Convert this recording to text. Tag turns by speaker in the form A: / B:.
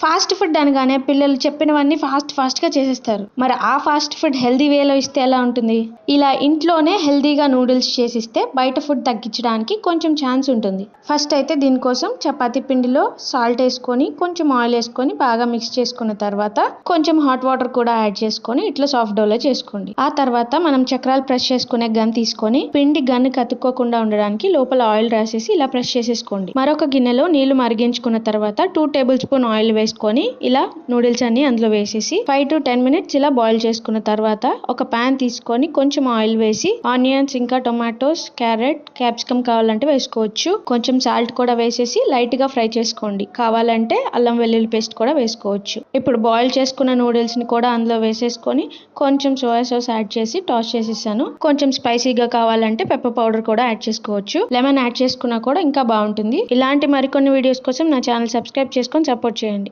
A: Fast food అనగానే పిల్లలు చెప్పినవన్నీ ఫాస్ట్ గా చేసేస్తారు. మరి ఆ ఫాస్ట్ ఫుడ్ హెల్దీ వేలో ఇస్తే ఎలా ఉంటుంది? ఇలా ఇంట్లోనే హెల్దీగా నూడిల్స్ చేసిస్తే బయట ఫుడ్ తగ్గించడానికి కొంచెం ఛాన్స్ ఉంటుంది. ఫస్ట్ అయితే దీనికోసం చపాతీ పిండిలో సాల్ట్ వేసుకొని కొంచెం ఆయిల్ వేసుకొని బాగా మిక్స్ చేసుకున్న తర్వాత కొంచెం హాట్ వాటర్ కూడా యాడ్ చేసుకొని ఇట్లా సాఫ్ట్ డోలో చేసుకోండి. ఆ తర్వాత మనం చక్రాలు ప్రెస్ చేసుకునే గన్ తీసుకొని పిండి గన్ను కతుక్కోకుండా ఉండడానికి లోపల ఆయిల్ రాసేసి ఇలా ప్రెస్ చేసేసుకోండి. మరొక గిన్నెలో నీళ్లు మరిగించుకున్న తర్వాత 2 టేబుల్ స్పూన్ ఆయిల్ వేసుకొని ఇలా నూడిల్స్ అన్ని అందులో వేసేసి 5 to 10 minutes ఇలా బాయిల్ చేసుకున్న తర్వాత ఒక పాన్ తీసుకొని కొంచెం ఆయిల్ వేసి ఆనియన్స్ ఇంకా టొమాటోస్, క్యారెట్, క్యాప్సికమ్ కావాలంటే వేసుకోవచ్చు. కొంచెం సాల్ట్ కూడా వేసేసి లైట్ గా ఫ్రై చేసుకోండి. కావాలంటే అల్లం వెల్లుల్లి పేస్ట్ కూడా వేసుకోవచ్చు. ఇప్పుడు బాయిల్ చేసుకున్న నూడిల్స్ ని కూడా అందులో వేసేసుకొని కొంచెం సోయా సాస్ యాడ్ చేసి టాస్ చేసేసాను. కొంచెం స్పైసీగా కావాలంటే పెప్పర్ పౌడర్ కూడా యాడ్ చేసుకోవచ్చు. లెమన్ యాడ్ చేసుకున్నా కూడా ఇంకా బాగుంటుంది. ఇలాంటి మరికొన్ని వీడియోస్ కోసం నా ఛానల్ సబ్స్క్రైబ్ చేసుకొని సపోర్ట్ చేయండి.